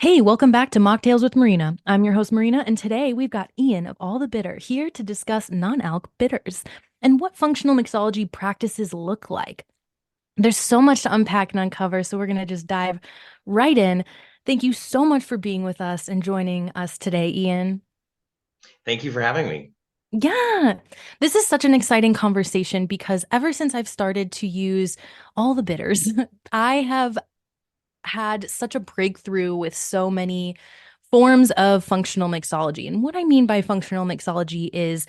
Hey, welcome back to Mocktails with Marina. I'm your host, Marina, and today we've got Ian of All the Bitter here to discuss non-alc bitters and what functional mixology practices look like. There's so much to unpack and uncover, so we're going to just dive right in. Thank you so much for being with us and joining us today, Ian. Thank you for having me. Yeah, this is such an exciting conversation because ever since I've started to use all the bitters, I have had such a breakthrough with so many forms of functional mixology. And what I mean by functional mixology is,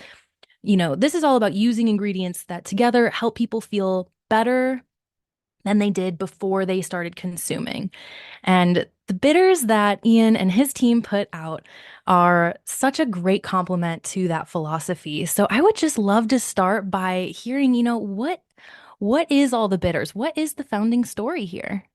this is all about using ingredients that together help people feel better than they did before they started consuming. And the bitters that Ian and his team put out are such a great complement to that philosophy. So I would just love to start by hearing, what is all the bitters? What is the founding story here?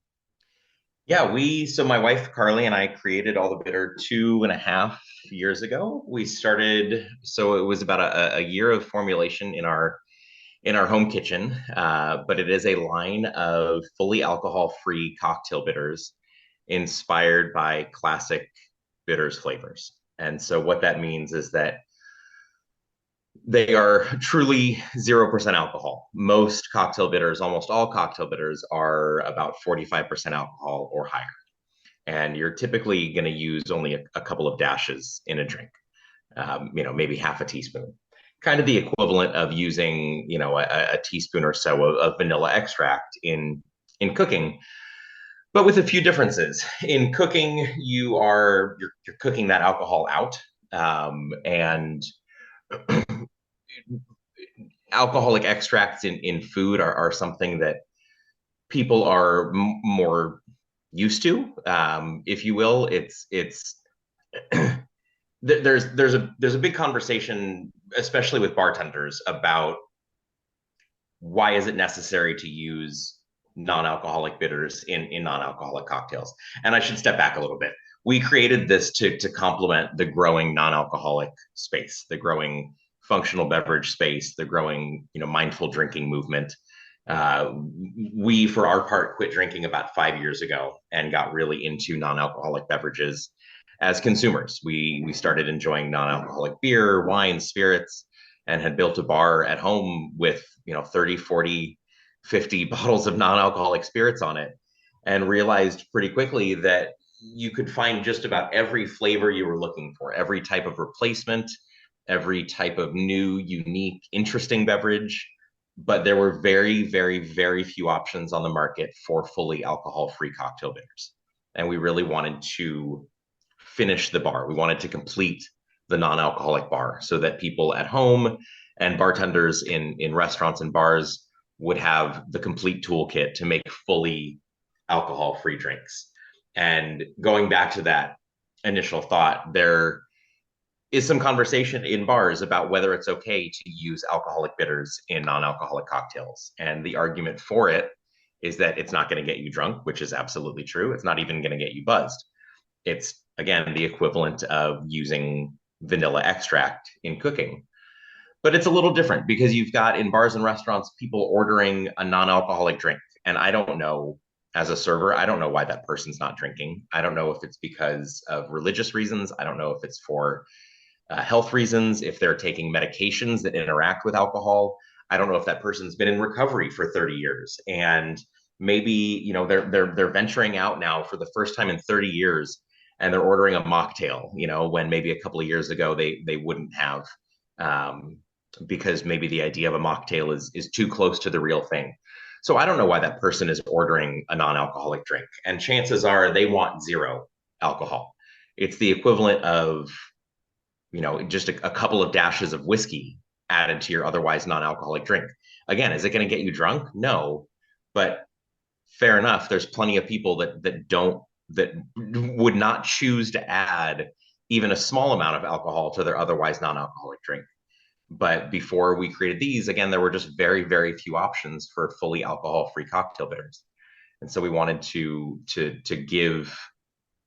Yeah, so my wife Carly and I created All the Bitter 2.5 years ago. We started, so it was about a year of formulation in our home kitchen, but it is a line of fully alcohol-free cocktail bitters inspired by classic bitters flavors. And so what that means is that they are truly 0% alcohol. Most cocktail bitters, almost all cocktail bitters, are about 45% alcohol or higher. And you're typically going to use only a couple of dashes in a drink, maybe half a teaspoon. Kind of the equivalent of using, a teaspoon or so of vanilla extract in cooking, but with a few differences. In cooking, you're cooking that alcohol out, and alcoholic extracts in food are something that people are more used to, if you will. It's there's a big conversation, especially with bartenders, about why is it necessary to use non-alcoholic bitters in non-alcoholic cocktails. And I should step back a little bit. We created this to complement the growing non-alcoholic space, the growing functional beverage space, the growing mindful drinking movement. uh, we, for our part, quit drinking about 5 years ago and got really into non-alcoholic beverages as consumers. We started enjoying non-alcoholic beer, wine, spirits, and had built a bar at home with 30, 40, 50 bottles of non-alcoholic spirits on it, and realized pretty quickly that you could find just about every flavor you were looking for, every type of replacement, every type of new, unique, interesting beverage, but there were very, very, very few options on the market for fully alcohol-free cocktail bitters. And we really wanted to finish the bar. We wanted to complete the non-alcoholic bar so that people at home and bartenders in restaurants and bars would have the complete toolkit to make fully alcohol-free drinks. And going back to that initial thought, there is some conversation in bars about whether it's okay to use alcoholic bitters in non-alcoholic cocktails. And the argument for it is that it's not going to get you drunk, which is absolutely true. It's not even going to get you buzzed. It's, again, the equivalent of using vanilla extract in cooking. But it's a little different because you've got, in bars and restaurants, people ordering a non-alcoholic drink. And I don't know, as a server, I don't know why that person's not drinking. I don't know if it's because of religious reasons. I don't know if it's for health reasons, if they're taking medications that interact with alcohol. I don't know if that person's been in recovery for 30 years and maybe they're venturing out now for the first time in 30 years, and they're ordering a mocktail, when maybe a couple of years ago they wouldn't have, um, because maybe the idea of a mocktail is too close to the real thing. So I don't know why that person is ordering a non-alcoholic drink, and chances are they want zero alcohol. It's the equivalent of just a couple of dashes of whiskey added to your otherwise non-alcoholic drink. Again, is it going to get you drunk? No, but fair enough. There's plenty of people that would not choose to add even a small amount of alcohol to their otherwise non-alcoholic drink. But before we created these, again, there were just very, very few options for fully alcohol-free cocktail bitters. And so we wanted to give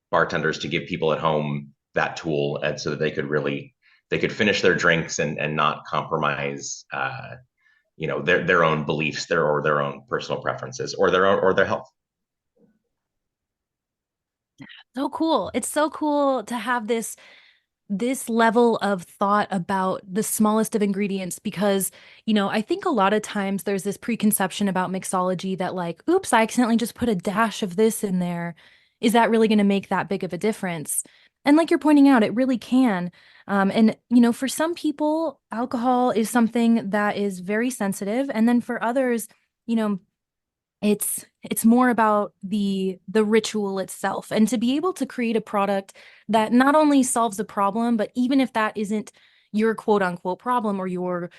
bartenders, to give people at home that tool, and so that they could finish their drinks and not compromise their own beliefs, their own personal preferences, or their health. So cool. It's so cool to have this level of thought about the smallest of ingredients because, I think a lot of times there's this preconception about mixology that like, oops, I accidentally just put a dash of this in there. Is that really going to make that big of a difference? And like you're pointing out, it really can. And for some people, alcohol is something that is very sensitive, and then for others, you know, it's more about the ritual itself and to be able to create a product that not only solves a problem, but even if that isn't your quote unquote problem or your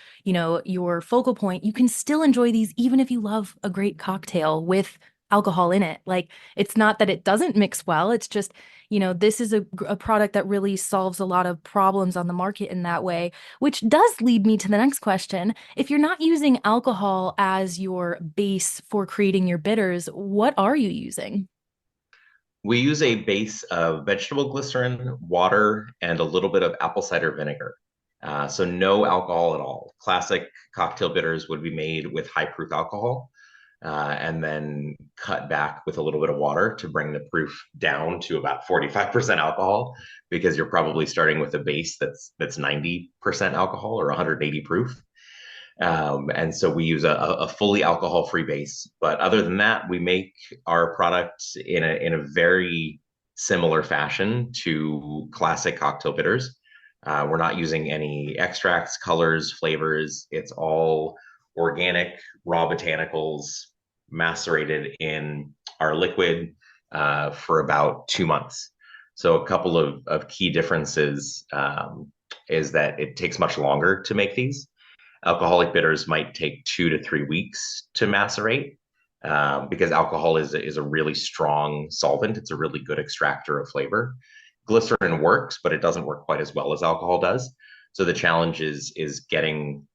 focal point, you can still enjoy these even if you love a great cocktail with alcohol in it. Like it's not that it doesn't mix well, it's just, this is a product that really solves a lot of problems on the market in that way, which does lead me to the next question. If you're not using alcohol as your base for creating your bitters, what are you using? We use a base of vegetable glycerin, water, and a little bit of apple cider vinegar. So no alcohol at all. Classic cocktail bitters would be made with high proof alcohol, and then cut back with a little bit of water to bring the proof down to about 45% alcohol, because you're probably starting with a base that's 90% alcohol or 180 proof. And so we use a fully alcohol free base. But other than that, we make our product in a very similar fashion to classic cocktail bitters. We're not using any extracts, colors, flavors. It's all organic, raw botanicals macerated in our liquid for about 2 months. So a couple of key differences is that it takes much longer to make these. Alcoholic bitters might take 2 to 3 weeks to macerate, because alcohol is a really strong solvent. It's a really good extractor of flavor. Glycerin works, but it doesn't work quite as well as alcohol does. So the challenge is getting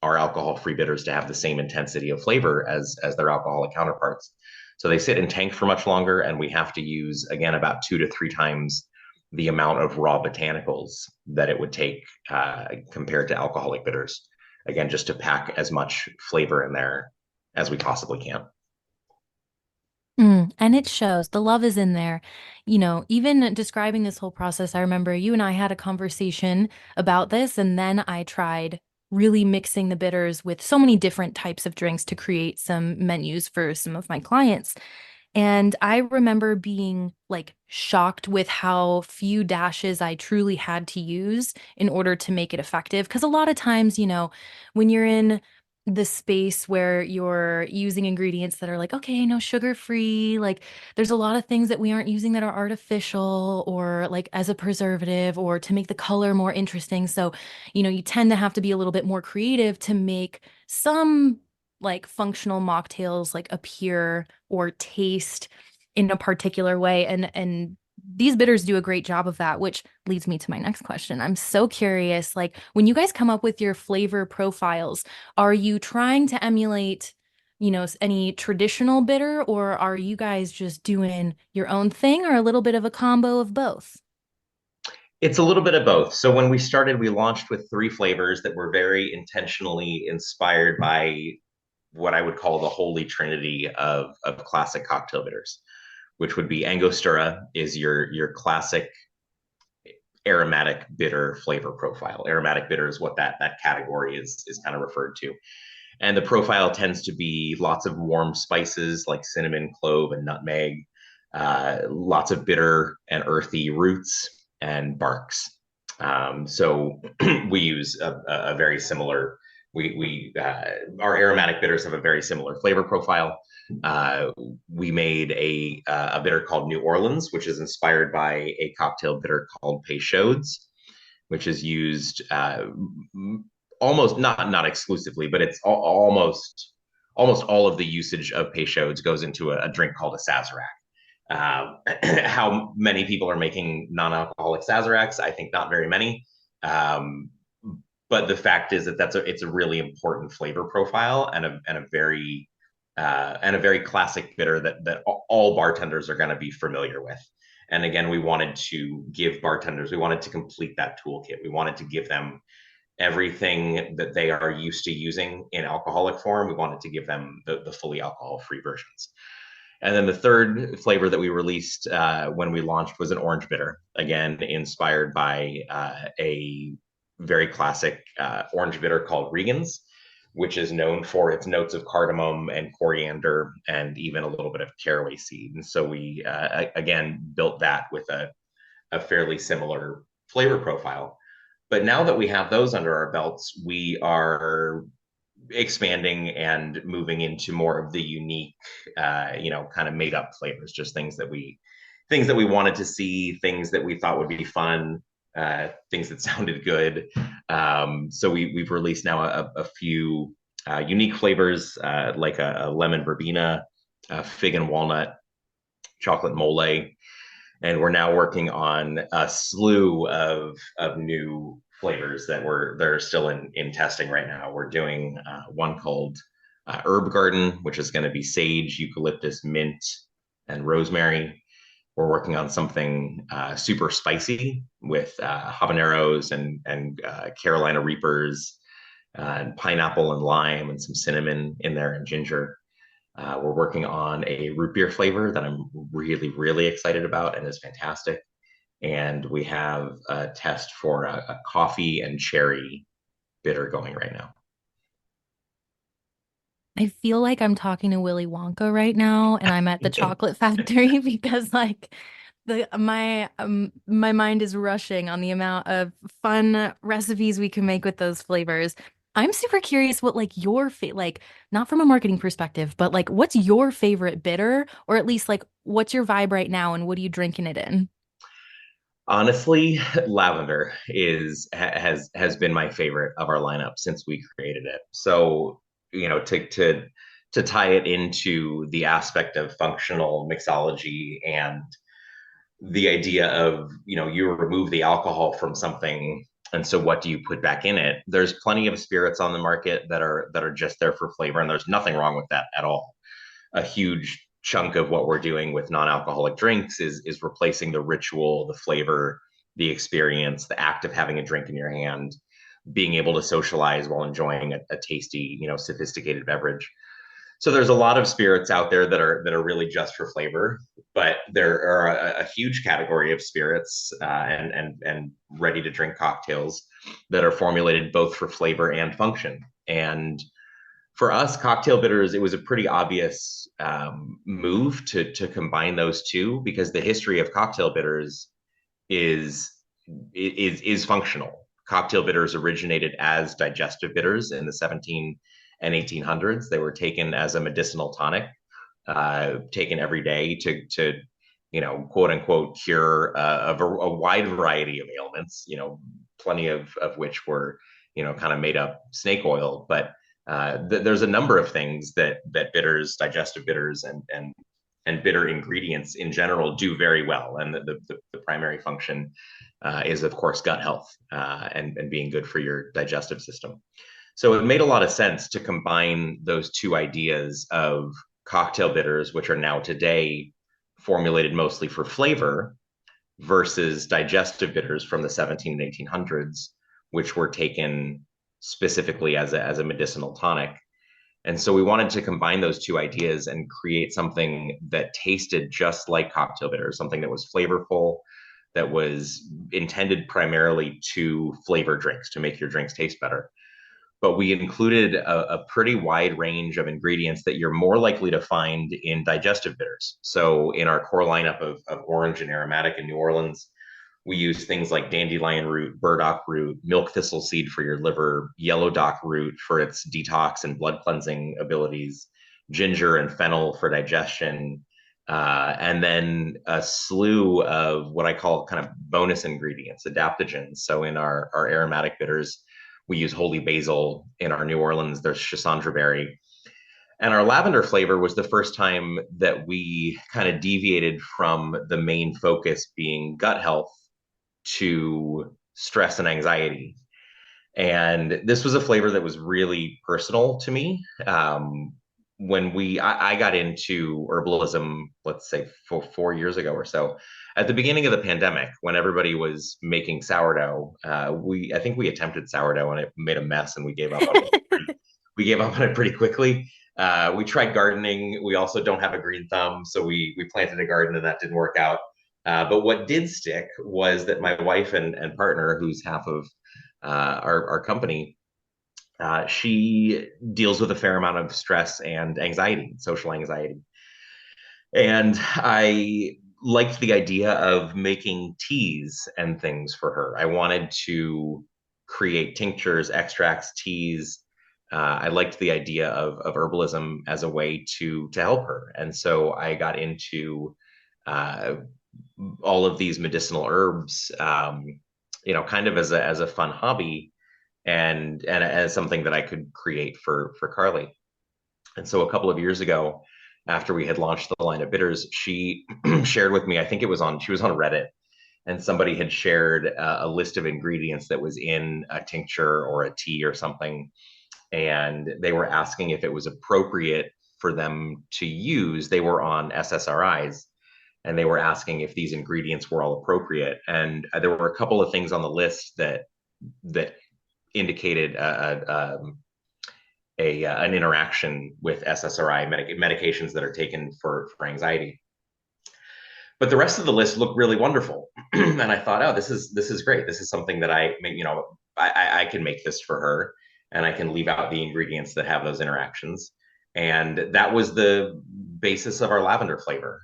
our alcohol-free bitters to have the same intensity of flavor as their alcoholic counterparts. So they sit in tank for much longer, and we have to use, again, about 2 to 3 times the amount of raw botanicals that it would take compared to alcoholic bitters. Again, just to pack as much flavor in there as we possibly can. And it shows. The love is in there. Even describing this whole process, I remember you and I had a conversation about this, and then I tried really mixing the bitters with so many different types of drinks to create some menus for some of my clients. And I remember being like shocked with how few dashes I truly had to use in order to make it effective. Because a lot of times, when you're in the space where you're using ingredients that are like, okay, no sugar free, like there's a lot of things that we aren't using that are artificial or like as a preservative or to make the color more interesting. So, you tend to have to be a little bit more creative to make some like functional mocktails like appear or taste in a particular way, and these bitters do a great job of that, which leads me to my next question. I'm so curious, like when you guys come up with your flavor profiles, are you trying to emulate any traditional bitter, or are you guys just doing your own thing, or a little bit of a combo of both? It's a little bit of both. So when we started, we launched with 3 flavors that were very intentionally inspired by what I would call the holy trinity of classic cocktail bitters, which would be Angostura is your classic aromatic bitter flavor profile. Aromatic bitter is what that category is kind of referred to. And the profile tends to be lots of warm spices like cinnamon, clove, and nutmeg, lots of bitter and earthy roots and barks. So we use a very similar. We Our aromatic bitters have a very similar flavor profile. Uh, we made a bitter called New Orleans, which is inspired by a cocktail bitter called Peychaud's, which is used almost not exclusively, but it's almost all of the usage of Peychaud's goes into a drink called a Sazerac. How many people are making non-alcoholic Sazeracs? I think not very many. Um, but the fact is that it's a really important flavor profile and a very classic bitter that all bartenders are going to be familiar with. And again, we wanted to complete that toolkit. We wanted to give them everything that they are used to using in alcoholic form. We wanted to give them the fully alcohol free versions. And then the third flavor that we released when we launched was an orange bitter, again, inspired by a very classic orange bitter called Regan's, which is known for its notes of cardamom and coriander and even a little bit of caraway seed. And so we, again, built that with a fairly similar flavor profile. But now that we have those under our belts, we are expanding and moving into more of the unique, kind of made up flavors, just things that we wanted to see, things that we thought would be fun, things that sounded good. So we've released now a few unique flavors, like a lemon verbena, fig and walnut, chocolate mole, and we're now working on a slew of new flavors that are still in testing right now. We're doing one called Herb Garden, which is going to be sage, eucalyptus, mint, and rosemary. We're working on something super spicy with habaneros and Carolina Reapers, and pineapple and lime, and some cinnamon in there, and ginger. We're working on a root beer flavor that I'm really, really excited about and is fantastic. And we have a test for a coffee and cherry bitter going right now. I feel like I'm talking to Willy Wonka right now, and I'm at the chocolate factory because like my mind is rushing on the amount of fun recipes we can make with those flavors. I'm super curious what like your fa like not from a marketing perspective, but like what's your favorite bitter, or at least like what's your vibe right now and what are you drinking it in? Honestly, lavender has been my favorite of our lineup since we created it. So, to tie it into the aspect of functional mixology and the idea of, you remove the alcohol from something, and so what do you put back in it? There's plenty of spirits on the market that are just there for flavor, and there's nothing wrong with that at all. A huge chunk of what we're doing with non-alcoholic drinks is replacing the ritual, the flavor, the experience, the act of having a drink in your hand, being able to socialize while enjoying a tasty, sophisticated beverage. So there's a lot of spirits out there that are really just for flavor, but there are a huge category of spirits and ready to drink cocktails that are formulated both for flavor and function. And for us, cocktail bitters, it was a pretty obvious move to combine those two, because the history of cocktail bitters is is functional. Cocktail bitters originated as digestive bitters in the 17 and 1800s. They were taken as a medicinal tonic, taken every day to quote unquote cure a wide variety of ailments. Plenty of which were kind of made up snake oil, but there's a number of things that bitters, digestive bitters, and bitter ingredients in general do very well. And the primary function is, of course, gut health and being good for your digestive system. So it made a lot of sense to combine those two ideas of cocktail bitters, which are now today formulated mostly for flavor, versus digestive bitters from the 17 and 1800s, which were taken specifically as a medicinal tonic. And so we wanted to combine those two ideas and create something that tasted just like cocktail bitters, something that was flavorful, that was intended primarily to flavor drinks, to make your drinks taste better. But we included a pretty wide range of ingredients that you're more likely to find in digestive bitters. So in our core lineup of orange and aromatic in New Orleans, we use things like dandelion root, burdock root, milk thistle seed for your liver, yellow dock root for its detox and blood cleansing abilities, ginger and fennel for digestion, and then a slew of what I call kind of bonus ingredients, adaptogens. So in our aromatic bitters, we use holy basil. In our New Orleans, there's Schisandra berry. And our lavender flavor was the first time that we kind of deviated from the main focus being gut health to stress and anxiety. And this was a flavor that was really personal to me. When I got into herbalism, let's say 4 years ago or so, at the beginning of the pandemic, when everybody was making sourdough, I think we attempted sourdough and it made a mess, and we gave up on it. We gave up on it pretty quickly. We tried gardening. We also don't have a green thumb, so we planted a garden and that didn't work out. But what did stick was that my wife and partner, who's half of our company, she deals with a fair amount of stress and anxiety, social anxiety. And I liked the idea of making teas and things for her. I wanted to create tinctures, extracts, teas. I liked the idea of herbalism as a way to help her, and so I got into uh, all of these medicinal herbs, kind of as a fun hobby, and as something that I could create for Carly. And so a couple of years ago, after we had launched the line of bitters, she shared with me, I think she was on Reddit, and somebody had shared a list of ingredients that was in a tincture or a tea or something. And they were asking if it was appropriate for them to use. They were on SSRIs, and they were asking if these ingredients were all appropriate. And there were a couple of things on the list that indicated an interaction with SSRI medications that are taken for anxiety. But the rest of the list looked really wonderful, and I thought, oh, this is great. This is something that I can make this for her, and I can leave out the ingredients that have those interactions. And that was the basis of our lavender flavor.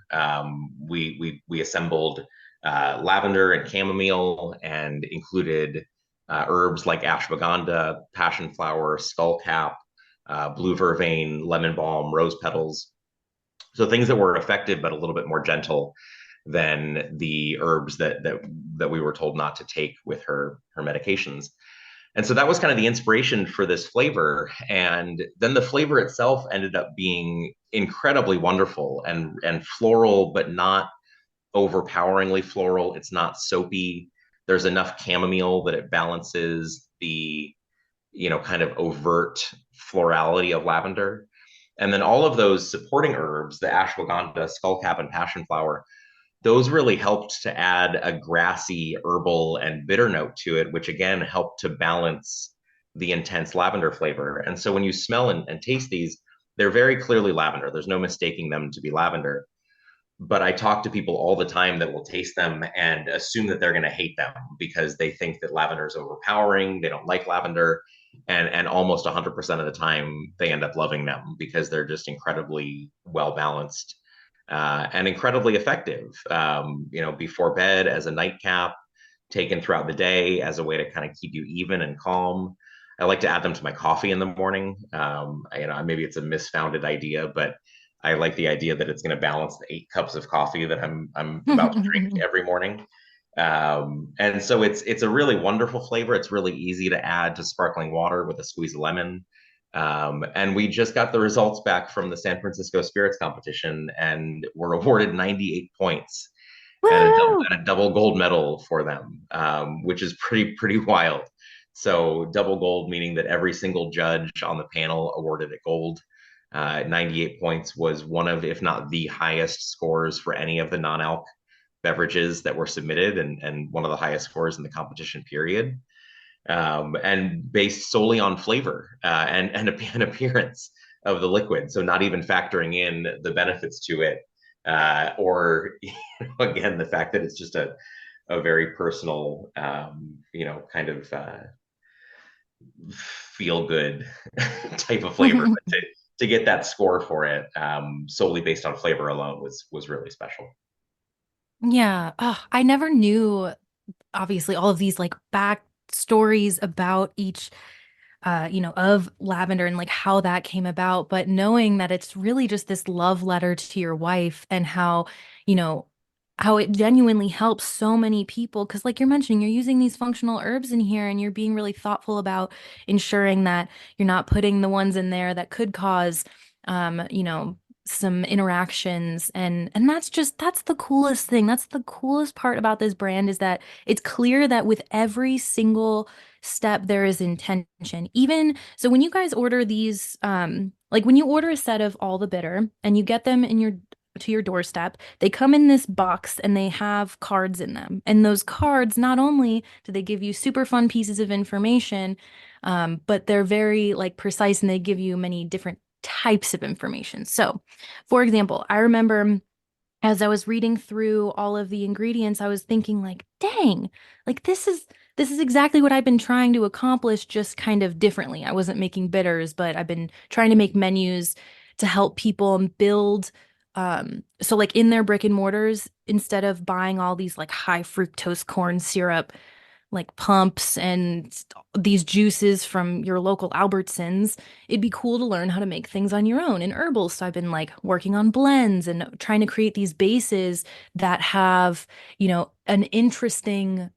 We assembled lavender and chamomile, and included herbs like ashwagandha, passion flower, skullcap, blue vervain, lemon balm, rose petals. So things that were effective but a little bit more gentle than the herbs that we were told not to take with her medications. And so that was kind of the inspiration for this flavor. And then the flavor itself ended up being incredibly wonderful and floral, but not overpoweringly floral. It's not soapy. There's enough chamomile that it balances the kind of overt florality of lavender. And then all of those supporting herbs, the ashwagandha, skullcap, and passion flower, those really helped to add a grassy, herbal, and bitter note to it, which again helped to balance the intense lavender flavor. And so when you smell and taste these, they're very clearly lavender. There's no mistaking them to be lavender. But I talk to people all the time that will taste them and assume that they're going to hate them because they think that lavender is overpowering. They don't like lavender. And almost 100% of the time, they end up loving them because they're just incredibly well balanced and incredibly effective. Before bed as a nightcap, taken throughout the day as a way to kind of keep you even and calm. I like to add them to my coffee in the morning. Maybe it's a misfounded idea, but I like the idea that it's going to balance the 8 cups of coffee that I'm about to drink every morning. And so it's a really wonderful flavor. It's really easy to add to sparkling water with a squeeze of lemon. And we just got the results back from the San Francisco Spirits Competition and were awarded 98 points Woo! and a double gold medal for them, which is pretty wild. So double gold meaning that every single judge on the panel awarded it gold. 98 points was one of, if not the highest scores for any of the non-alc beverages that were submitted, and one of the highest scores in the competition period, and based solely on flavor and appearance of the liquid. So not even factoring in the benefits to it, or again the fact that it's just a very personal, kind of feel good type of flavor. But to get that score for it, solely based on flavor alone, was really special. Yeah. Oh, I never knew, obviously, all of these like back stories about each of lavender and like how that came about, but knowing that it's really just this love letter to your wife and you know, how it genuinely helps so many people. Because, like you're mentioning, you're using these functional herbs in here and you're being really thoughtful about ensuring that you're not putting the ones in there that could cause, um, you know, some interactions and that's the coolest thing. That's the coolest part about this brand is that it's clear that with every single step there is intention. Even so when you guys order these like when you order a set of all the bitter and you get them in your to your doorstep, they come in this box and they have cards in them. And those cards, not only do they give you super fun pieces of information, but they're very like precise and they give you many different types of information. So, for example, I remember as I was reading through all of the ingredients, I was thinking like, dang, like this is exactly what I've been trying to accomplish, just kind of differently. I wasn't making bitters, but I've been trying to make menus to help people build so like in their brick and mortars, instead of buying all these like high fructose corn syrup like pumps and these juices from your local Albertsons, it'd be cool to learn how to make things on your own in herbals. So I've been like working on blends and trying to create these bases that have, an interesting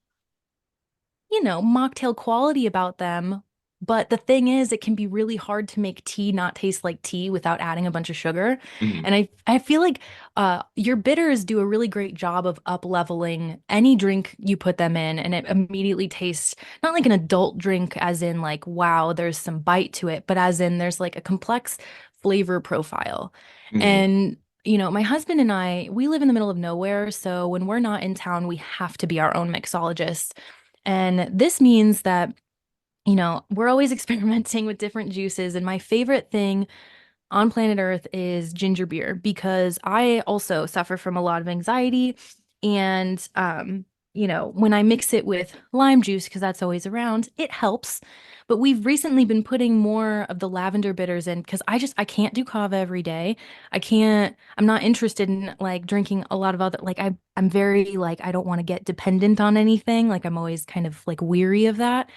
mocktail quality about them. But the thing is, it can be really hard to make tea not taste like tea without adding a bunch of sugar. Mhm. And I feel like your bitters do a really great job of up leveling any drink you put them in, and it immediately tastes not like an adult drink, as in like, wow, there's some bite to it, but as in there's like a complex flavor profile. Mhm. And my husband and I, we live in the middle of nowhere, so when we're not in town, we have to be our own mixologists. And this means that, we're always experimenting with different juices. And my favorite thing on planet Earth is ginger beer because I also suffer from a lot of anxiety. And, when I mix it with lime juice, because that's always around, it helps. But we've recently been putting more of the lavender bitters in because I can't do kava every day. I'm not interested in like drinking a lot of other, like, I'm very, like, I don't want to get dependent on anything. Like, I'm always kind of like weary of that.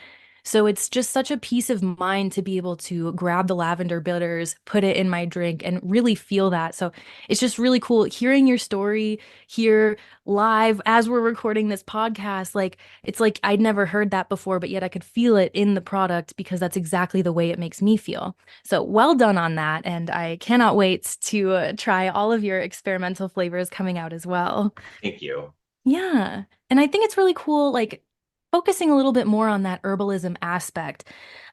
So it's just such a peace of mind to be able to grab the lavender bitters, put it in my drink, and really feel that. So it's just really cool hearing your story here live as we're recording this podcast. Like, it's like I'd never heard that before, but yet I could feel it in the product because that's exactly the way it makes me feel. So well done on that. And I cannot wait to try all of your experimental flavors coming out as well. Thank you. Yeah. And I think it's really cool, like focusing a little bit more on that herbalism aspect.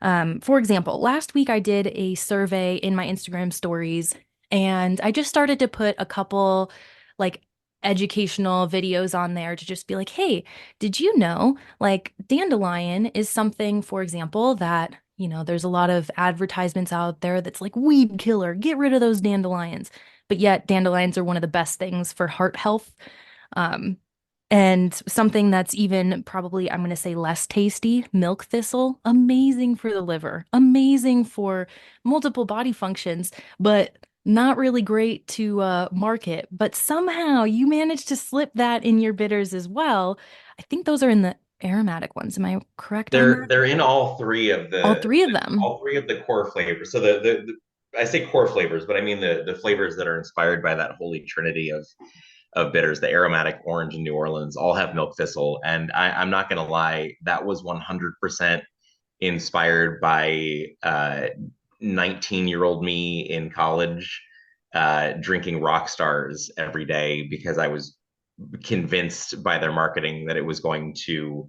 For example, last week I did a survey in my Instagram stories, and I just started to put a couple like educational videos on there to just be like, hey, did you know like dandelion is something, for example, that, there's a lot of advertisements out there that's like weed killer, get rid of those dandelions. But yet dandelions are one of the best things for heart health. Um, and something that's even probably, I'm going to say less tasty, milk thistle, amazing for the liver, amazing for multiple body functions, but not really great to market. But somehow you managed to slip that in your bitters as well. I think those are in the aromatic ones. Am I correct on that? They're in all three of All three of them. all three of the core flavors. So I say core flavors, but I mean the flavors that are inspired by that holy trinity of bitters, the aromatic orange in New Orleans, all have milk thistle. And I'm not going to lie, that was 100% inspired by 19-year-old me in college drinking rock stars every day because I was convinced by their marketing that it was going to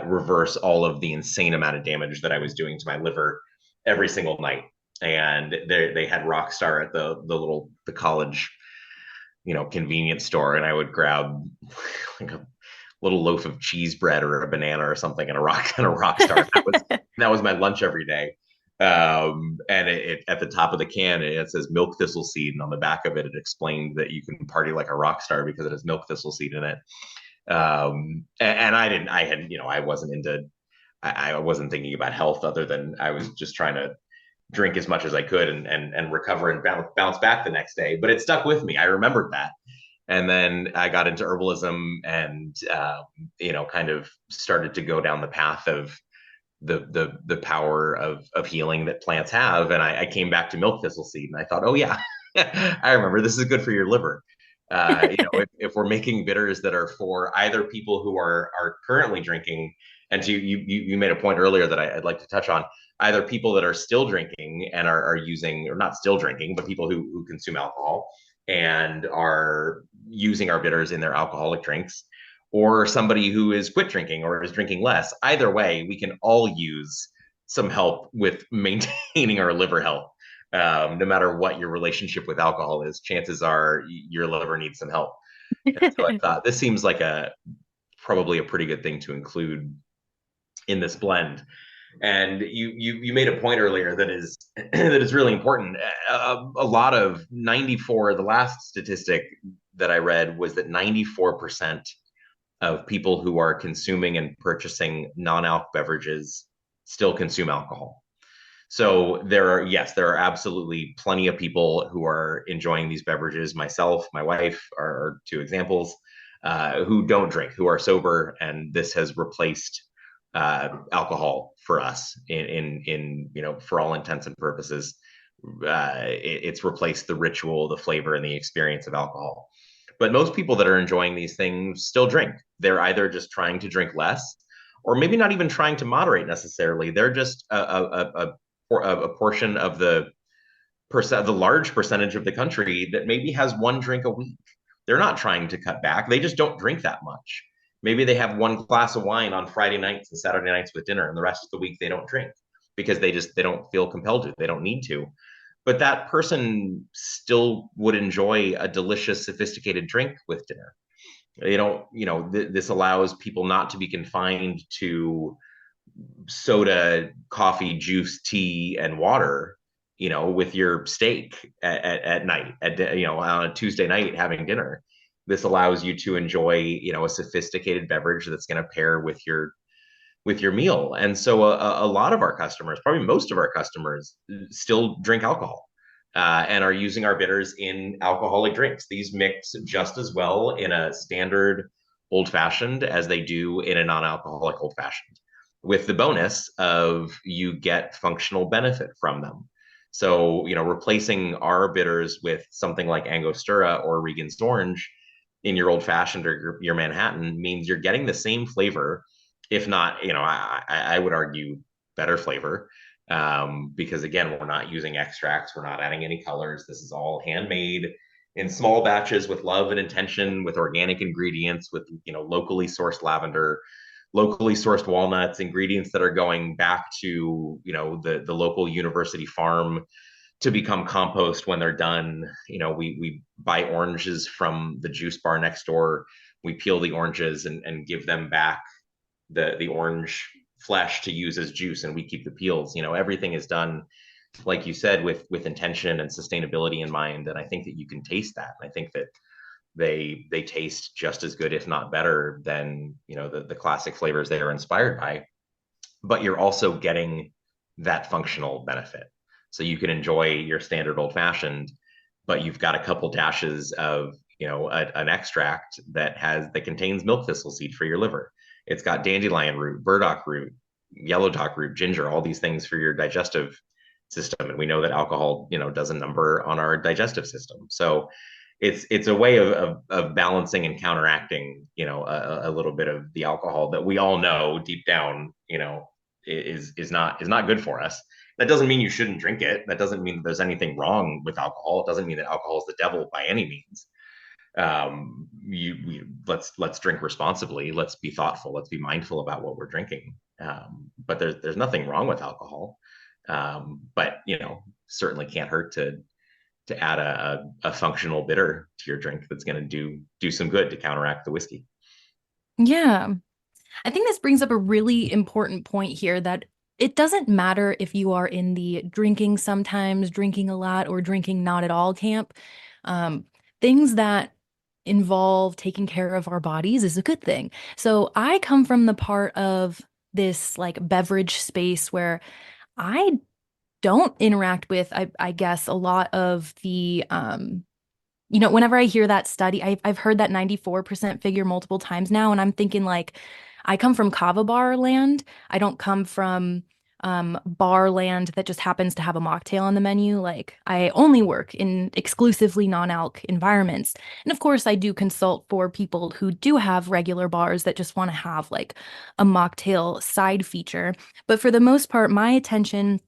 reverse all of the insane amount of damage that I was doing to my liver every single night. And they had Rockstar at the college convenience store, and I would grab like a little loaf of cheese bread or a banana or something and a rock star. That was my lunch every day. And at the top of the can it says milk thistle seed, and on the back of it it explained that you can party like a rock star because it has milk thistle seed in it. And I didn't, I had, I wasn't into, I wasn't thinking about health other than I was just trying to drink as much as I could and recover and bounce back the next day. But it stuck with me. I remembered that. And then I got into herbalism and, kind of started to go down the path of the power of healing that plants have. And I came back to milk thistle seed and I thought, oh yeah, I remember this is good for your liver. If we're making bitters that are for either people who are currently drinking, and you made a point earlier that I'd like to touch on, either people that are still drinking and are using, or not still drinking, but people who consume alcohol and are using our bitters in their alcoholic drinks, or somebody who is quit drinking or is drinking less. Either way, we can all use some help with maintaining our liver health. No matter what your relationship with alcohol is, chances are your liver needs some help. And so I thought this seems like probably a pretty good thing to include in this blend. And you made a point earlier that is that is really important. A lot of 94, the last statistic that I read was that 94% of people who are consuming and purchasing non-alc beverages still consume alcohol. So yes, there are absolutely plenty of people who are enjoying these beverages. Myself, my wife are two examples who don't drink, who are sober, and this has replaced alcohol for us for all intents and purposes. It's replaced the ritual, the flavor, and the experience of alcohol. But most people that are enjoying these things still drink. They're either just trying to drink less, or maybe not even trying to moderate necessarily. They're just a portion of the large percentage of the country that maybe has one drink a week. They're not trying to cut back. They just don't drink that much. Maybe they have one glass of wine on Friday nights and Saturday nights with dinner, and the rest of the week they don't drink because they don't feel compelled to. They don't need to. But that person still would enjoy a delicious, sophisticated drink with dinner. They don't, this allows people not to be confined to soda, coffee, juice, tea, and water, with your steak at night, on a Tuesday night having dinner. This allows you to enjoy, a sophisticated beverage that's going to pair with your meal. And so a lot of our customers, probably most of our customers, still drink alcohol. And are using our bitters in alcoholic drinks. These mix just as well in a standard old fashioned as they do in a non alcoholic old fashioned, with the bonus of you get functional benefit from them. So, replacing our bitters with something like Angostura or Regan's Orange in your old fashioned or your Manhattan means you're getting the same flavor, if not, I would argue better flavor. Because again, we're not using extracts, we're not adding any colors. This is all handmade in small batches with love and intention, with organic ingredients, with locally sourced lavender, locally sourced walnuts, ingredients that are going back to the local university farm to become compost when they're done. We buy oranges from the juice bar next door. We peel the oranges and give them back the orange flesh to use as juice, and we keep the peels. Everything is done, like you said, with intention and sustainability in mind. And I think that you can taste that. And I think that they taste just as good, if not better, than the classic flavors they are inspired by. But you're also getting that functional benefit. So you can enjoy your standard old fashioned, but you've got a couple dashes of an extract that contains milk thistle seed for your liver. It's got dandelion root, burdock root, yellow dock root, ginger, all these things for your digestive system. And we know that alcohol, does a number on our digestive system. So it's a way of balancing and counteracting, a little bit of the alcohol that we all know deep down, is not good for us. That doesn't mean you shouldn't drink it. That doesn't mean that there's anything wrong with alcohol. It doesn't mean that alcohol is the devil by any means. Let's drink responsibly. Let's be thoughtful. Let's be mindful about what we're drinking. But there's nothing wrong with alcohol. But certainly can't hurt to add a functional bitter to your drink that's going to do some good to counteract the whiskey. Yeah. I think this brings up a really important point here that it doesn't matter if you are in the drinking sometimes, drinking a lot, or drinking not at all camp. Um, Things that involve taking care of our bodies is a good thing. So I come from the part of this like beverage space where I don't interact with, I guess, a lot of the whenever I hear that study, I've heard that 94% figure multiple times now, and I'm thinking like, I come from kava bar land. I don't come from bar land that just happens to have a mocktail on the menu. Like, I only work in exclusively non-alc environments. And of course, I do consult for people who do have regular bars that just want to have like a mocktail side feature. But for the most part, my attention,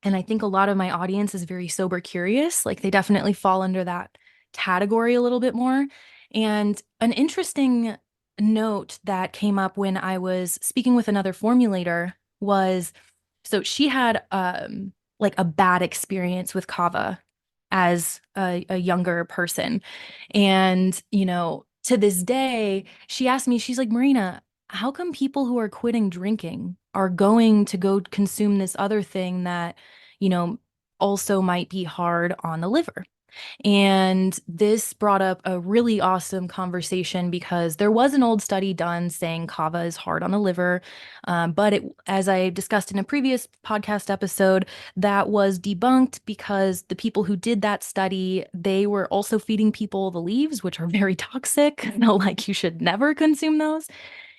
and I think a lot of my audience is very sober curious, like they definitely fall under that category a little bit more. And an interesting note that came up when I was speaking with another formulator was so she had like a bad experience with kava as a younger person. And, to this day, she asked me, she's like, Marina, how come people who are quitting drinking are going to go consume this other thing that, you know, also might be hard on the liver? And this brought up a really awesome conversation because there was an old study done saying kava is hard on the liver. But as I discussed in a previous podcast episode, that was debunked because the people who did that study, they were also feeding people the leaves, which are very toxic. No, like you should never consume those.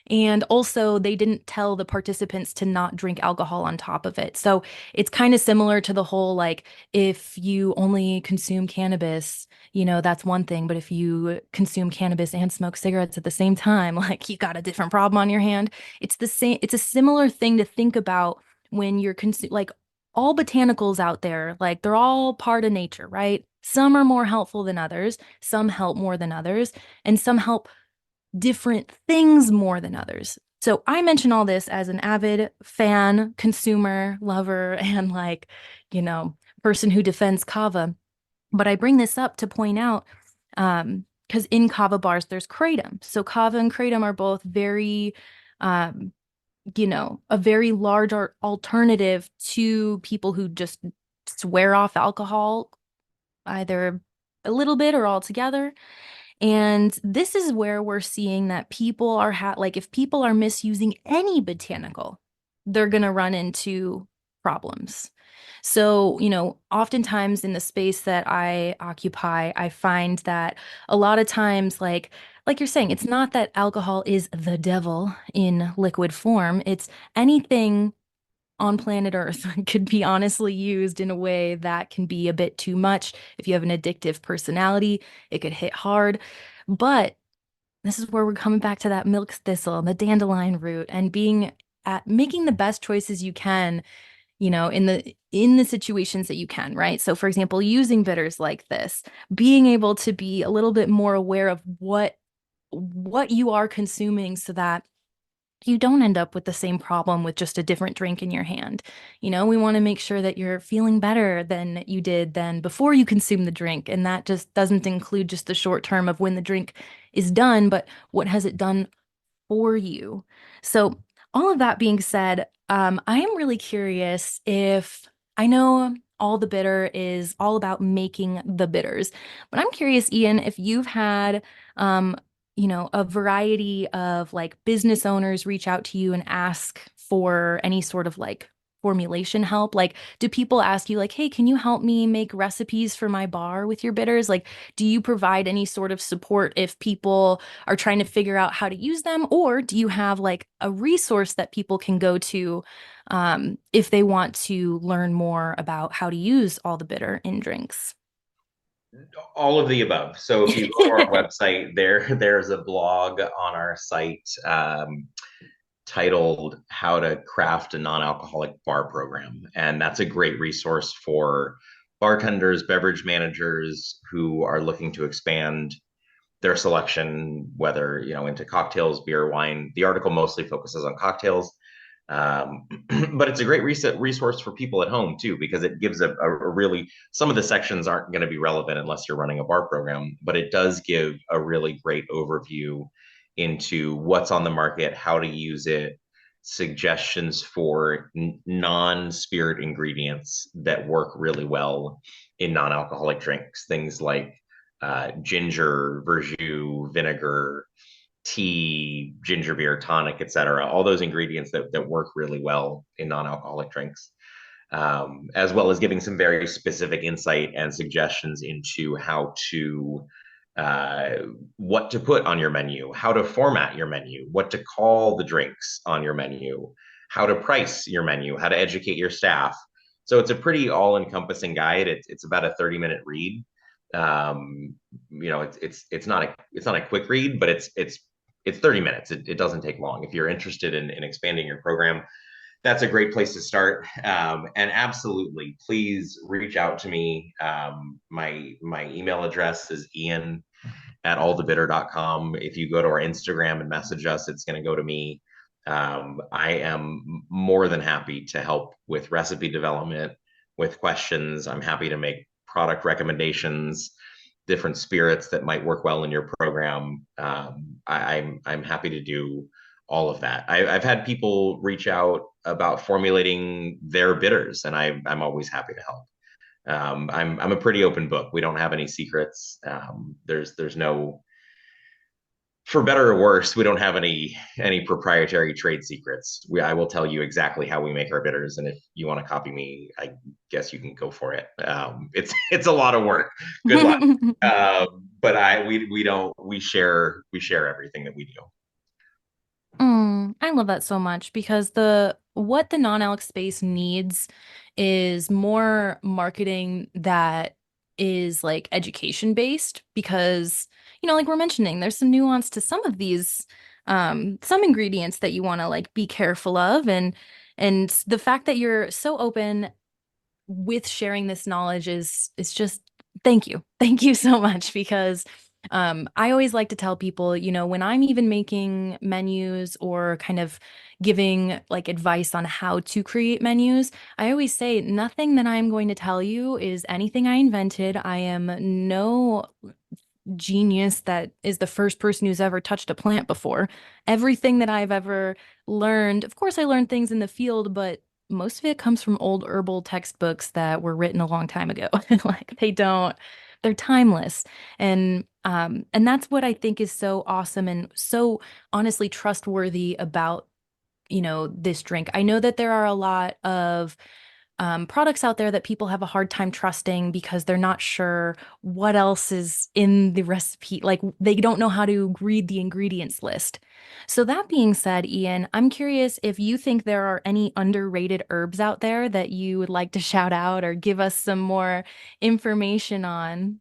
And also, they didn't tell the participants to not drink alcohol on top of it. So it's kind of similar to the whole like, if you only consume cannabis, that's one thing. But if you consume cannabis and smoke cigarettes at the same time, like you got a different problem on your hand. It's the same, it's a similar thing to think about when you're like all botanicals out there, like they're all part of nature, right? Some are more helpful than others, some help more than others, and some help different things more than others. So I mention all this as an avid fan, consumer, lover, and person who defends kava. But I bring this up to point out, because in kava bars there's kratom. So kava and kratom are both very, um, a very large alternative to people who just swear off alcohol, either a little bit or altogether. And this is where we're seeing that people are like if people are misusing any botanical, they're going to run into problems. So, oftentimes in the space that I occupy, I find that a lot of times like you're saying, it's not that alcohol is the devil in liquid form. It's anything on planet Earth could be honestly used in a way that can be a bit too much. If you have an addictive personality, it could hit hard. But this is where we're coming back to that milk thistle and the dandelion root and being at making the best choices you can, in the situations that you can, right? So for example, using bitters like this, being able to be a little bit more aware of what you are consuming so that you don't end up with the same problem with just a different drink in your hand. We want to make sure that you're feeling better than you did than before you consume the drink. And that just doesn't include just the short term of when the drink is done, but what has it done for you? So, all of that being said, I am really curious if I know all the bitter is all about making the bitters, but I'm curious, Ian, if you've had, a variety of like business owners reach out to you and ask for any sort of like formulation help. Like, do people ask you, like, hey, can you help me make recipes for my bar with your bitters? Like, do you provide any sort of support if people are trying to figure out how to use them? Or do you have like a resource that people can go to if they want to learn more about how to use all the bitter in drinks? All of the above. So if you go to our website, there's a blog on our site titled "How to Craft a Non-Alcoholic Bar Program," and that's a great resource for bartenders, beverage managers who are looking to expand their selection, whether into cocktails, beer, wine. The article mostly focuses on cocktails, um, but it's a great resource for people at home too, because it gives a really, some of the sections aren't going to be relevant unless you're running a bar program, but it does give a really great overview into what's on the market, how to use it, suggestions for non-spirit ingredients that work really well in non-alcoholic drinks, things like ginger, verjus, vinegar, tea, ginger beer, tonic, etc. All those ingredients that work really well in non-alcoholic drinks, as well as giving some very specific insight and suggestions into how to uh, what to put on your menu, how to format your menu, what to call the drinks on your menu, how to price your menu, how to educate your staff. So it's a pretty all-encompassing guide. It's about a 30-minute read. Um, it's not a quick read, but it's 30 minutes. It doesn't take long. If you're interested in expanding your program, that's a great place to start. And absolutely, please reach out to me. My email address is ian@allthebitter.com. If you go to our Instagram and message us, it's going to go to me. I am more than happy to help with recipe development, with questions. I'm happy to make product recommendations, different spirits that might work well in your program. I'm happy to do all of that. I've had people reach out about formulating their bitters, and I'm always happy to help. I'm a pretty open book. We don't have any secrets. There's no, for better or worse, we don't have any proprietary trade secrets. I will tell you exactly how we make our bitters, and if you want to copy me, I guess you can go for it. It's a lot of work. Good luck. But we don't we share everything that we do. I love that so much because the what the non-alc space needs is more marketing that is like education based because like we're mentioning there's some nuance to some of these some ingredients that you want to like be careful of and the fact that you're so open with sharing this knowledge is just thank you. Thank you so much because I always like to tell people, when I'm even making menus or kind of giving like advice on how to create menus, I always say nothing that I'm going to tell you is anything I invented. I am no genius that is the first person who's ever touched a plant before. Everything that I've ever learned, of course, I learned things in the field, but most of it comes from old herbal textbooks that were written a long time ago. Like they're timeless. And that's what I think is so awesome and so honestly trustworthy about this drink. I know that there are a lot of products out there that people have a hard time trusting because they're not sure what else is in the recipe. Like they don't know how to read the ingredients list. So that being said, Ian, I'm curious if you think there are any underrated herbs out there that you would like to shout out or give us some more information on.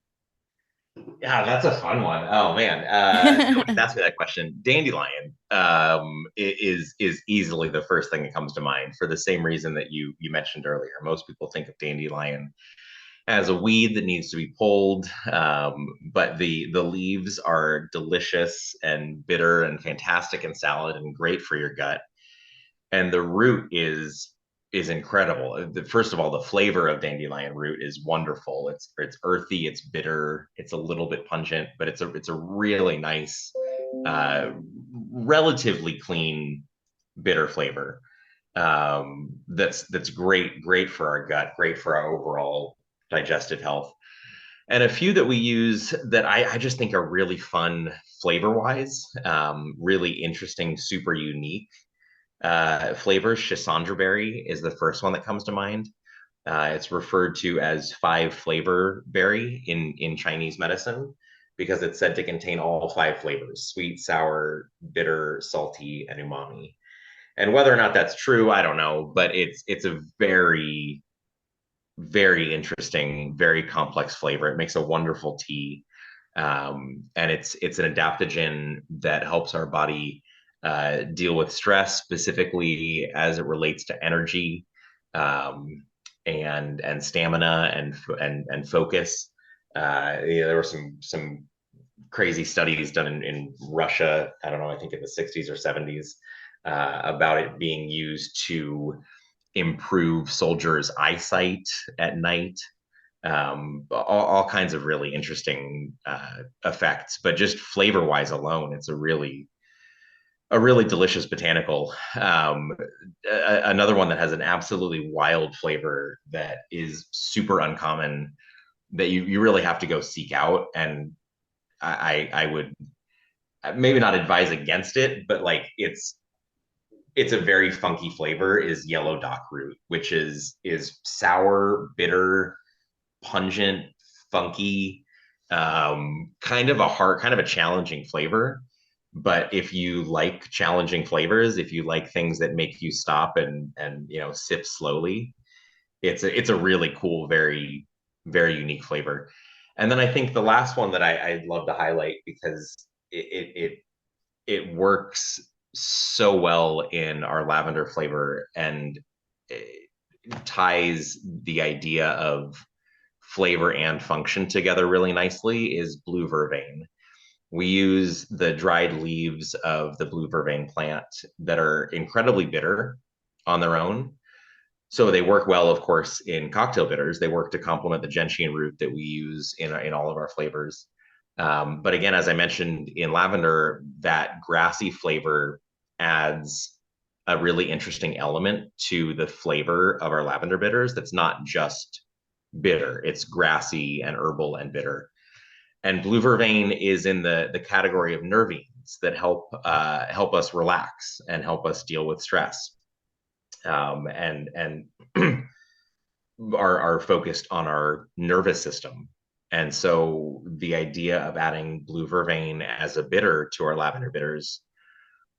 Yeah, that's a fun one. Oh man, nobody's asked me that question. Dandelion is easily the first thing that comes to mind for the same reason that you mentioned earlier. Most people think of dandelion as a weed that needs to be pulled, but the leaves are delicious and bitter and fantastic in salad and great for your gut. And the root is incredible. First of all, the flavor of dandelion root is wonderful. It's earthy, it's bitter, it's a little bit pungent, but it's a really nice, uh, relatively clean bitter flavor. That's great for our gut, great for our overall digestive health. And a few that we use that I just think are really fun flavor wise, really interesting, super unique flavors. Schisandra berry is the first one that comes to mind. It's referred to as five flavor berry in Chinese medicine because it's said to contain all five flavors: sweet, sour, bitter, salty, and umami. And whether or not that's true, I don't know, but it's a very interesting, very complex flavor. It makes a wonderful tea, and it's an adaptogen that helps our body deal with stress, specifically as it relates to energy, and stamina and focus. There were some crazy studies done in Russia. I don't know. I think in the 60s or 70s about it being used to improve soldiers' eyesight at night. All kinds of really interesting effects, but just flavor wise alone, it's a really delicious botanical. Another one that has an absolutely wild flavor that is super uncommon that you really have to go seek out. And I would maybe not advise against it, but like it's a very funky flavor is yellow dock root, which is sour, bitter, pungent, funky, kind of a hard, kind of a challenging flavor. But if you like challenging flavors, if you like things that make you stop and sip slowly, it's a really cool, very unique flavor. And then I think the last one that I'd love to highlight because it works so well in our lavender flavor and it ties the idea of flavor and function together really nicely is blue vervain. We use the dried leaves of the blue vervain plant that are incredibly bitter on their own. So they work well, of course, in cocktail bitters. They work to complement the gentian root that we use in all of our flavors. But again, as I mentioned in lavender, that grassy flavor adds a really interesting element to the flavor of our lavender bitters that's not just bitter. It's grassy and herbal and bitter. And blue vervain is in the category of nervines that help us relax and help us deal with stress, and are focused on our nervous system. And so the idea of adding blue vervain as a bitter to our lavender bitters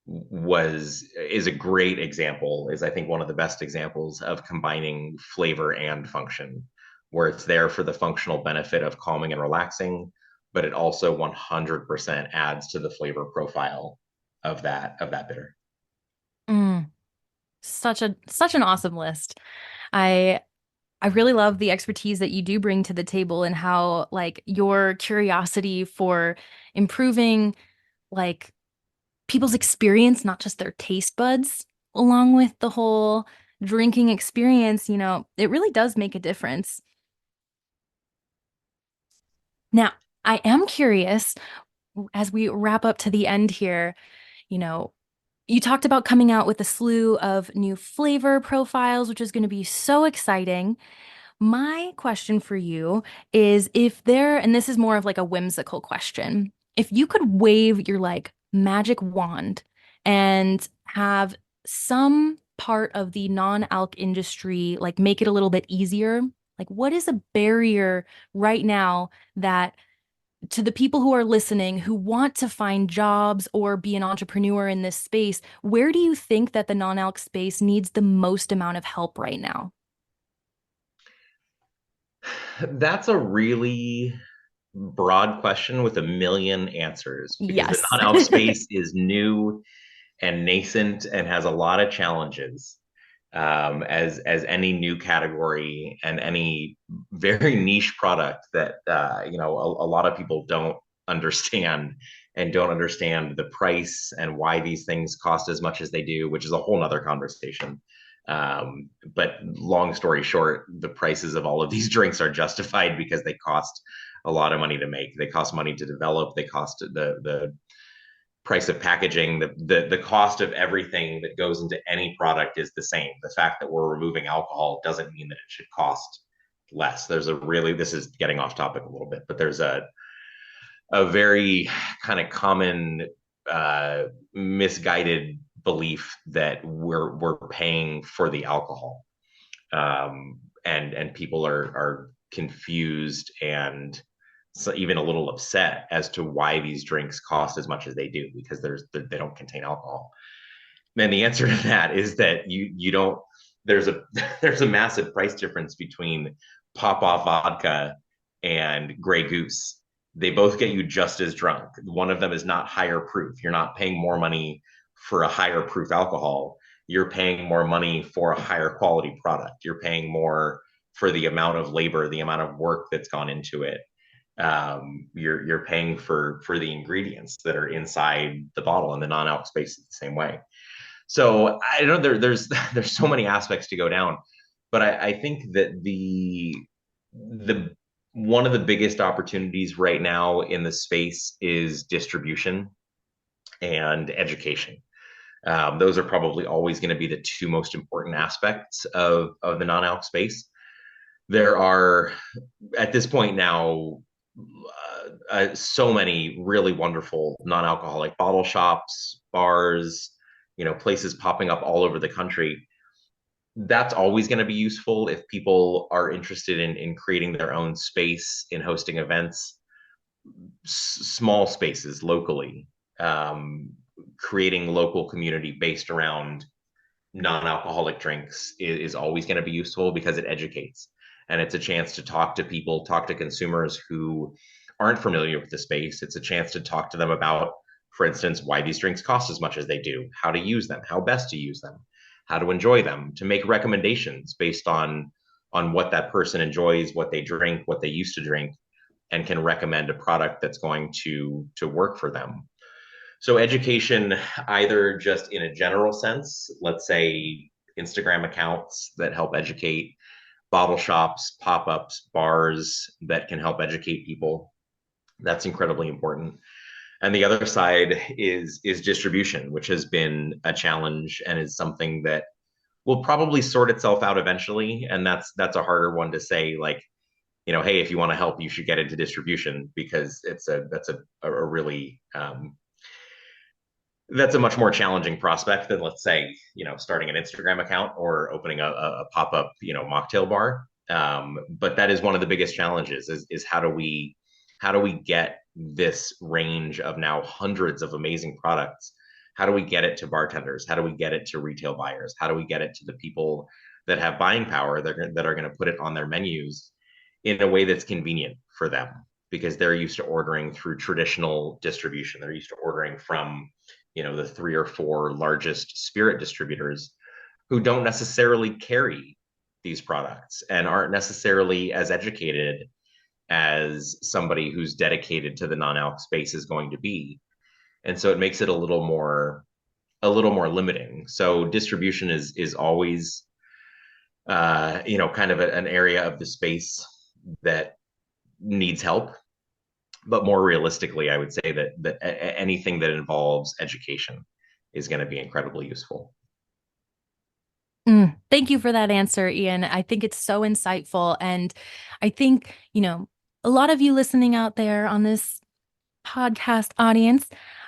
was is a great example, is I think one of the best examples of combining flavor and function, where it's there for the functional benefit of calming and relaxing, but it also 100% adds to the flavor profile of that bitter. Mm, such an awesome list. I I really love the expertise that you do bring to the table and how like your curiosity for improving like people's experience, not just their taste buds, along with the whole drinking experience, it really does make a difference. Now, I am curious as we wrap up to the end here, you know, you talked about coming out with a slew of new flavor profiles, which is going to be so exciting. My question for you is if there, and this is more of like a whimsical question, if you could wave your like magic wand and have some part of the non-alc industry, like make it a little bit easier, like what is a barrier right now that to the people who are listening who want to find jobs or be an entrepreneur in this space, where do you think that the non-alc space needs the most amount of help right now? That's a really broad question with a million answers because the Yes. non-alc space is new and nascent and has a lot of challenges, as any new category and any very niche product that a lot of people don't understand and don't understand the price and why these things cost as much as they do, which is a whole nother conversation. But long story short, the prices of all of these drinks are justified because they cost a lot of money to make. They cost money to develop. They cost the price of packaging, the cost of everything that goes into any product is the same. The fact that we're removing alcohol doesn't mean that it should cost less. There's a really, this is getting off topic a little bit, but there's a very kind of common misguided belief that we're paying for the alcohol, and people are confused and so even a little upset as to why these drinks cost as much as they do because they don't contain alcohol. And the answer to that is that you don't there's a there's a massive price difference between pop off vodka and Grey Goose. They both get you just as drunk. One of them is not higher proof. You're not paying more money for a higher proof alcohol. You're paying more money for a higher quality product. You're paying more for the amount of labor, the amount of work that's gone into it. You're paying for the ingredients that are inside the bottle, and the non-alc space is the same way. So I know there's so many aspects to go down, but I think that the one of the biggest opportunities right now in the space is distribution and education. Those are probably always going to be the two most important aspects of the non-alc space. There are at this point now so many really wonderful non-alcoholic bottle shops, bars, places popping up all over the country. That's always going to be useful if people are interested in creating their own space in hosting events, small spaces locally, um, creating local community based around non-alcoholic drinks is always going to be useful because it educates, and it's a chance to talk to people, talk to consumers who aren't familiar with the space. It's a chance to talk to them about, for instance, why these drinks cost as much as they do, how to use them, how best to use them, how to enjoy them, to make recommendations based on what that person enjoys, what they drink, what they used to drink, and can recommend a product that's going to work for them. So education, either just in a general sense, let's say Instagram accounts that help educate, bottle shops, pop-ups, bars that can help educate people. That's incredibly important. And the other side is distribution, which has been a challenge and is something that will probably sort itself out eventually. And that's a harder one to say, like, hey, if you want to help, you should get into distribution, because a really that's a much more challenging prospect than, let's say, starting an Instagram account or opening a pop-up, mocktail bar. But that is one of the biggest challenges, is how do we get this range of now hundreds of amazing products? How do we get it to bartenders? How do we get it to retail buyers? How do we get it to the people that have buying power, that are going to put it on their menus in a way that's convenient for them? Because they're used to ordering through traditional distribution. They're used to ordering from, the three or four largest spirit distributors, who don't necessarily carry these products and aren't necessarily as educated as somebody who's dedicated to the non-alc space is going to be. And so it makes it a little more limiting. So distribution is always kind of an area of the space that needs help. But more realistically, I would say that anything that involves education is going to be incredibly useful. Thank you for that answer, Ian. I think it's so insightful. And I think, a lot of you listening out there on this podcast audience,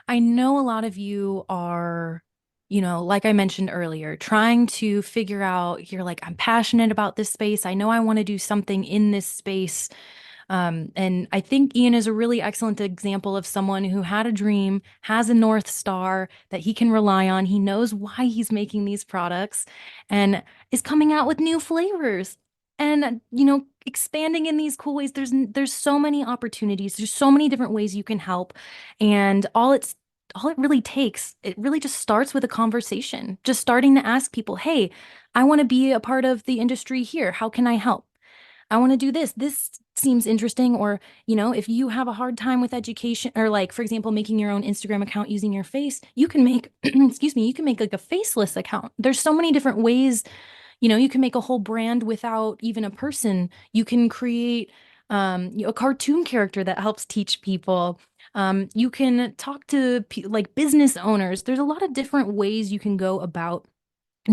I know a lot of you are, like I mentioned earlier, trying to figure out, you're like, I'm passionate about this space. I know I want to do something in this space. And I think Ian is a really excellent example of someone who had a dream, has a North Star that he can rely on. He knows why he's making these products and is coming out with new flavors and, expanding in these cool ways. There's so many opportunities. There's so many different ways you can help. And all it really takes, it really just starts with a conversation, just starting to ask people, hey, I want to be a part of the industry here. How can I help? I want to do this. This seems interesting. Or, if you have a hard time with education or, like, for example, making your own Instagram account using your face, you can make, excuse me, you can make like a faceless account. There's so many different ways, you can make a whole brand without even a person. You can create a cartoon character that helps teach people. You can talk to like business owners. There's a lot of different ways you can go about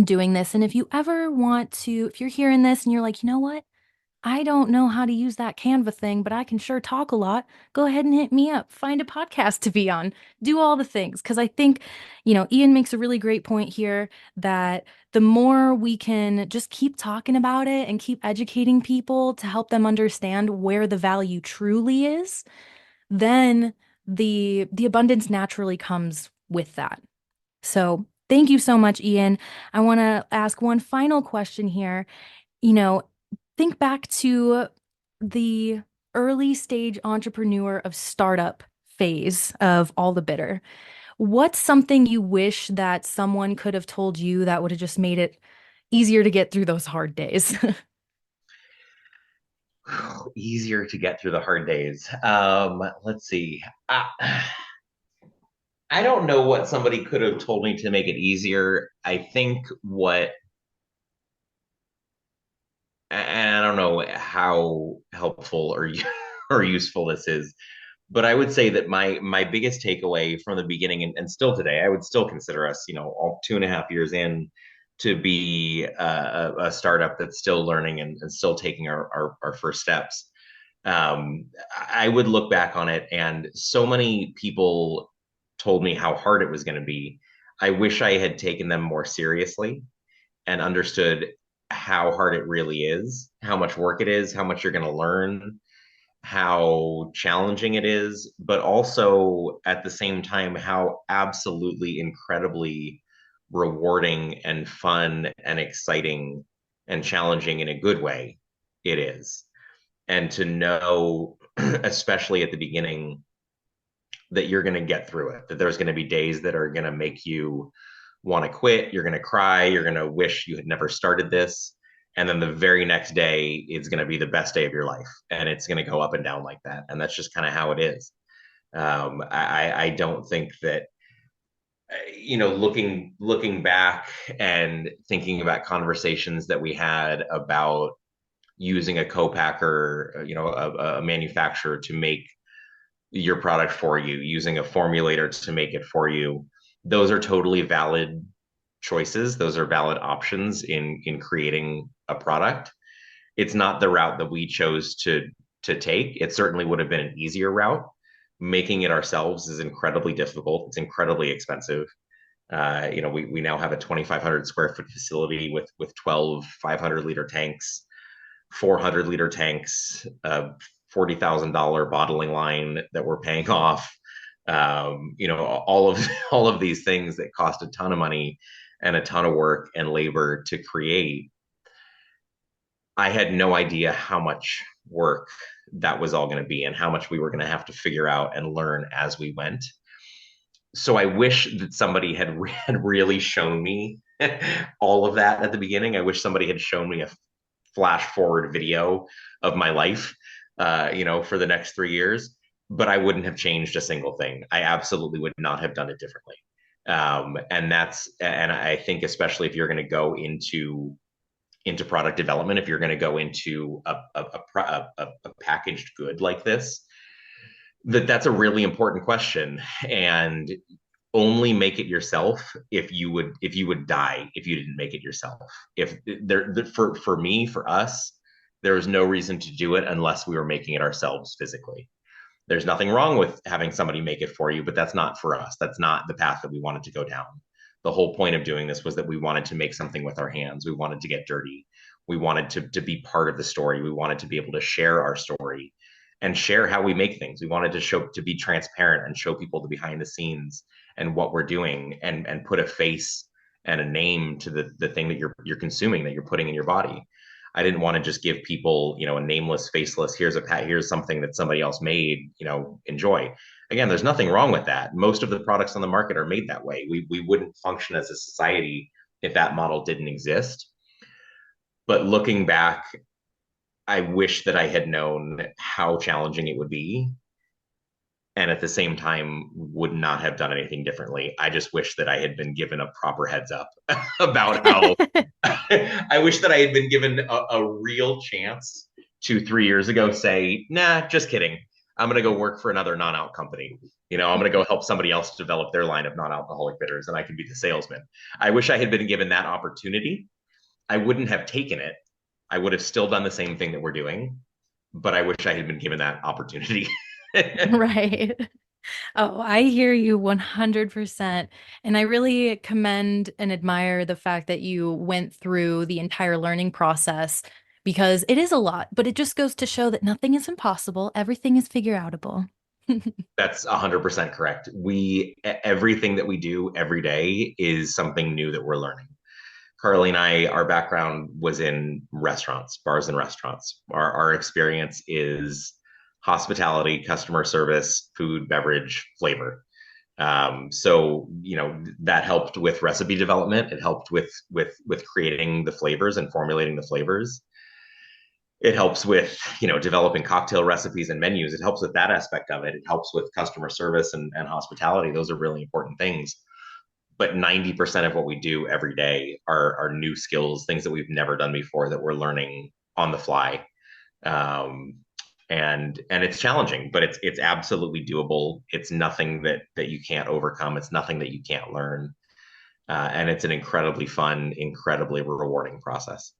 doing this. And if you ever want to, if you're hearing this and you're like, you know what? I don't know how to use that Canva thing, but I can sure talk a lot. Go ahead and hit me up. Find a podcast to be on. Do all the things. Because I think, Ian makes a really great point here that the more we can just keep talking about it and keep educating people to help them understand where the value truly is, then the abundance naturally comes with that. So thank you so much, Ian. I want to ask one final question here. you know, think back to the early stage entrepreneur of startup phase of All the Bitter. What's something you wish that someone could have told you that would have just made it easier to get through those hard days? Easier to get through the hard days. Let's see. I don't know what somebody could have told me to make it easier. I think and I don't know how helpful or useful this is, but I would say that my biggest takeaway from the beginning, and still today, I would still consider us, all 2.5 years in, to be a startup that's still learning and still taking our first steps. I would look back on it, and so many people told me how hard it was going to be. I wish I had taken them more seriously and understood how hard it really is, how much work it is, how much you're going to learn, how challenging it is, but also at the same time, how absolutely incredibly rewarding and fun and exciting and challenging in a good way it is. And to know, especially at the beginning, that you're going to get through it, that there's going to be days that are going to make you want to quit. You're going to cry. You're going to wish you had never started this. And then the very next day, it's going to be the best day of your life. And it's going to go up and down like that. And that's just kind of how it is. I don't think that, looking back and thinking about conversations that we had about using a co-packer, a manufacturer to make your product for you, using a formulator to make it for you. Those are totally valid choices. Those are valid options in creating a product. It's not the route that we chose to take. It certainly would have been an easier route. Making it ourselves is incredibly difficult. It's incredibly expensive. We now have a 2,500 square foot facility with 12 500-liter tanks, 400-liter tanks, a $40,000 bottling line that we're paying off. All of all of these things that cost a ton of money and a ton of work and labor to create. I had no idea how much work that was all going to be and how much we were going to have to figure out and learn as we went. So I wish that somebody had really shown me all of that at the beginning. I wish somebody had shown me a flash forward video of my life, for the next 3 years. But I wouldn't have changed a single thing. I absolutely would not have done it differently. And I think especially if you're going to go into product development, if you're going to go into a packaged good like this, that's a really important question. And only make it yourself if you would die if you didn't make it yourself. If there for me, for us, there was no reason to do it unless we were making it ourselves physically. There's nothing wrong with having somebody make it for you, but that's not for us. That's not the path that we wanted to go down. The whole point of doing this was that we wanted to make something with our hands. We wanted to get dirty. We wanted to be part of the story. We wanted to be able to share our story and share how we make things. We wanted to be transparent and show people the behind the scenes and what we're doing, and put a face and a name to the thing that you're consuming, that you're putting in your body. I didn't want to just give people, a nameless, faceless, here's something that somebody else made, enjoy. Again, there's nothing wrong with that. Most of the products on the market are made that way. We wouldn't function as a society if that model didn't exist. But looking back, I wish that I had known how challenging it would be, and at the same time would not have done anything differently. I just wish that I had been given a proper heads up about how I wish that I had been given a real chance 2 3 years ago, say, nah, just kidding. I'm going to go work for another non-alc company. I'm going to go help somebody else develop their line of non-alcoholic bitters, and I can be the salesman. I wish I had been given that opportunity. I wouldn't have taken it. I would have still done the same thing that we're doing, but I wish I had been given that opportunity. Right. Oh, I hear you 100%. And I really commend and admire the fact that you went through the entire learning process, because it is a lot, but it just goes to show that nothing is impossible. Everything is figure outable. That's 100% correct. Everything that we do every day is something new that we're learning. Carly and I, our background was in restaurants, bars and restaurants. Our experience is hospitality, customer service, food, beverage, flavor. So that helped with recipe development. It helped with creating the flavors and formulating the flavors. It helps with developing cocktail recipes and menus. It helps with that aspect of it. It helps with customer service and hospitality. Those are really important things. But 90% of what we do every day are new skills, things that we've never done before that we're learning on the fly. Um, and it's challenging, but it's absolutely doable. It's nothing that you can't overcome. It's nothing that you can't learn. And it's an incredibly fun, incredibly rewarding process.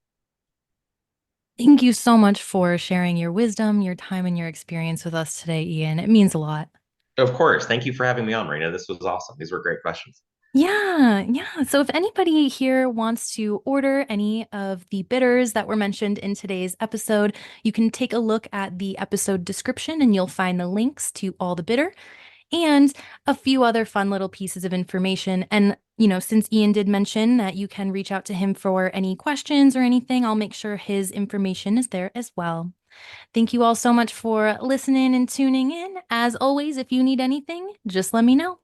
Thank you so much for sharing your wisdom, your time, and your experience with us today, Ian. It means a lot. Of course. Thank you for having me on, Marina. This was awesome. These were great questions. Yeah, yeah. So if anybody here wants to order any of the bitters that were mentioned in today's episode, you can take a look at the episode description and you'll find the links to all the bitter and a few other fun little pieces of information. And, since Ian did mention that you can reach out to him for any questions or anything, I'll make sure his information is there as well. Thank you all so much for listening and tuning in. As always, if you need anything, just let me know.